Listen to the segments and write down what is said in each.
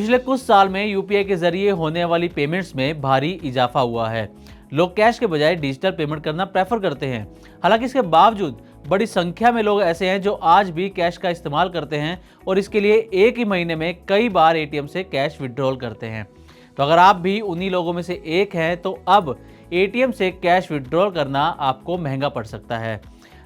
पिछले कुछ साल में यूपीआई के जरिए होने वाली पेमेंट्स में भारी इजाफा हुआ है। लोग कैश के बजाय डिजिटल पेमेंट करना प्रेफर करते हैं। हालांकि इसके बावजूद बड़ी संख्या में लोग ऐसे हैं जो आज भी कैश का इस्तेमाल करते हैं और इसके लिए एक ही महीने में कई बार एटीएम से कैश विड्रॉल करते हैं। तो अगर आप भी उन्हीं लोगों में से एक हैं तो अब एटीएम से कैश विड्रॉल करना आपको महंगा पड़ सकता है।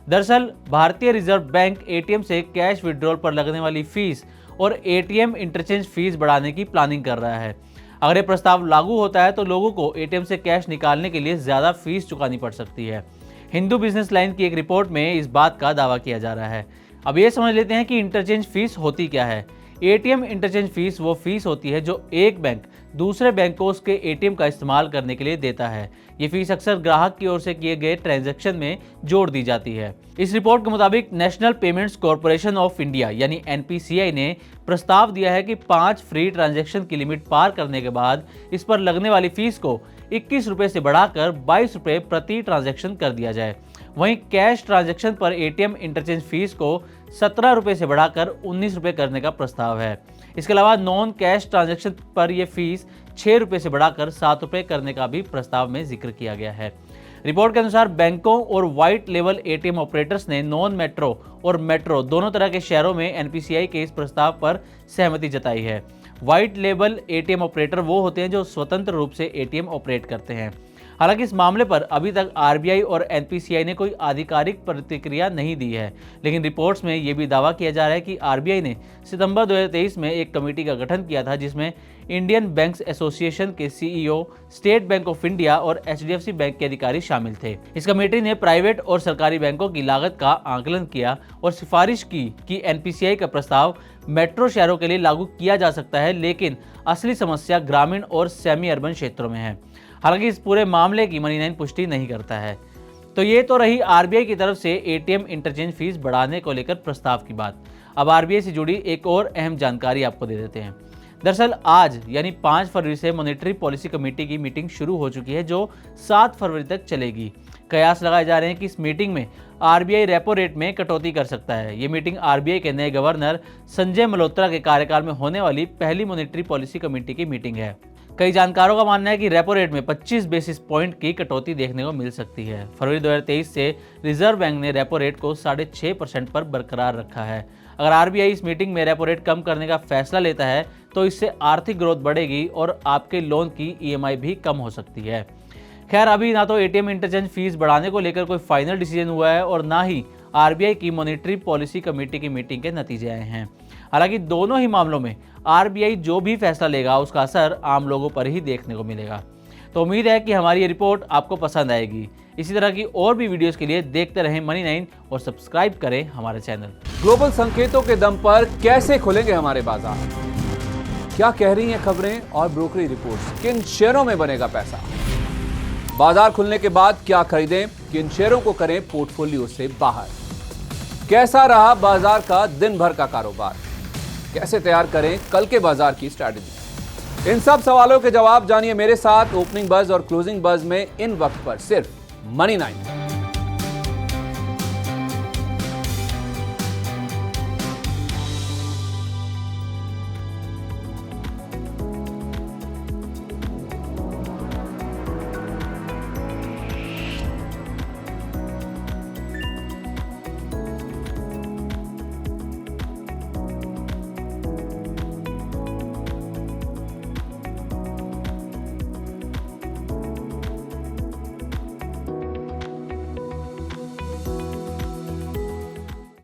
दरअसल भारतीय रिजर्व बैंक एटीएम से कैश विड्रॉल पर लगने वाली फीस और एटीएम इंटरचेंज फीस बढ़ाने की प्लानिंग कर रहा है। अगर ये प्रस्ताव लागू होता है तो लोगों को एटीएम से कैश निकालने के लिए ज़्यादा फीस चुकानी पड़ सकती है। हिंदू बिजनेस लाइन की एक रिपोर्ट में इस बात का दावा किया जा रहा है। अब ये समझ लेते हैं कि इंटरचेंज फीस होती क्या है। एटीएम इंटरचेंज फीस वो फीस होती है जो एक बैंक दूसरे बैंक को उसके एटीएम का इस्तेमाल करने के लिए देता है। ये फीस अक्सर ग्राहक की ओर से किए गए ट्रांजैक्शन में जोड़ दी जाती है। इस रिपोर्ट के मुताबिक national payments corporation of India यानी एनपीसीआई ने प्रस्ताव दिया है कि 5 फ्री ट्रांजैक्शन की लिमिट पार करने के बाद इस पर लगने वाली फीस को 21 रुपये से बढ़ाकर 22 रुपये प्रति ट्रांजैक्शन कर दिया जाए। वहीं कैश ट्रांजैक्शन पर एटीएम इंटरचेंज फीस को 17 रुपये से बढ़ाकर 19 रुपये करने का प्रस्ताव है। इसके अलावा नॉन कैश ट्रांजैक्शन पर यह फीस 6 रुपये से बढ़ाकर 7 रुपये करने का भी प्रस्ताव में जिक्र किया गया है। रिपोर्ट के अनुसार बैंकों और व्हाइट लेवल एटीएम ऑपरेटर्स ने नॉन मेट्रो और मेट्रो दोनों तरह के शहरों में एनपीसीआई के इस प्रस्ताव पर सहमति जताई है। व्हाइट लेबल एटीएम ऑपरेटर वो होते हैं जो स्वतंत्र रूप से एटीएम ऑपरेट करते हैं। हालांकि इस मामले पर अभी तक आरबीआई और एनपीसीआई ने कोई आधिकारिक प्रतिक्रिया नहीं दी है, लेकिन रिपोर्ट्स में ये भी दावा किया जा रहा है कि आरबीआई ने सितंबर 2023 में एक कमेटी का गठन किया था जिसमें इंडियन बैंक्स एसोसिएशन के CEO, state bank of India और एचडीएफसी बैंक के अधिकारी शामिल थे। इस कमेटी ने प्राइवेट और सरकारी बैंकों की लागत का आकलन किया और सिफारिश की कि एनपीसीआई का प्रस्ताव मेट्रो शहरों के लिए लागू किया जा सकता है, लेकिन असली समस्या ग्रामीण और सेमी अर्बन क्षेत्रों में है। हालांकि इस पूरे मामले की मनी9 पुष्टि नहीं करता है। तो ये तो रही आरबीआई की तरफ से एटीएम इंटरचेंज फीस बढ़ाने को लेकर प्रस्ताव की बात। अब आरबीआई से जुड़ी एक और अहम जानकारी आपको दे देते हैं। दरअसल आज यानी 5 फरवरी से मॉनेटरी पॉलिसी कमेटी की मीटिंग शुरू हो चुकी है जो 7 फरवरी तक चलेगी। कयास लगाए जा रहे हैं कि इस मीटिंग में आरबीआई रेपो रेट में कटौती कर सकता है। ये मीटिंग आरबीआई के नए गवर्नर संजय मल्होत्रा के कार्यकाल में होने वाली पहली मॉनेटरी पॉलिसी कमेटी की मीटिंग है। कई जानकारों का मानना है कि रेपो रेट में 25 बेसिस पॉइंट की कटौती देखने को मिल सकती है। फरवरी 2023 से रिजर्व बैंक ने रेपो रेट को 6.5% पर बरकरार रखा है। अगर आरबीआई इस मीटिंग में रेपो रेट कम करने का फैसला लेता है तो इससे आर्थिक ग्रोथ बढ़ेगी और आपके लोन की ईएमआई भी कम हो सकती है। खैर, अभी ना तो एटीएम इंटरचेंज फीस बढ़ाने को लेकर कोई फाइनल डिसीजन हुआ है और ना ही आरबीआई की मॉनेटरी पॉलिसी कमेटी की मीटिंग के नतीजे आए हैं। हालांकि दोनों ही मामलों में आरबीआई जो भी फैसला लेगा उसका असर आम लोगों पर ही देखने को मिलेगा। तो उम्मीद है कि हमारी ये रिपोर्ट आपको पसंद आएगी। इसी तरह की और भी वीडियोस के लिए देखते रहें मनी9 और सब्सक्राइब करें हमारे चैनल। ग्लोबल संकेतों के दम पर कैसे खुलेंगे हमारे बाजार? क्या कह रही हैं खबरें और ब्रोकरी रिपोर्ट्स? किन शेयरों में बनेगा पैसा? बाजार खुलने के बाद क्या खरीदें? किन शेयरों को करें पोर्टफोलियो से बाहर? कैसा रहा बाजार का दिन भर का कारोबार? कैसे तैयार करें कल के बाजार की स्ट्रैटेजी? इन सब सवालों के जवाब जानिए मेरे साथ ओपनिंग बज और क्लोजिंग बज में इन वक्त पर सिर्फ मनी9।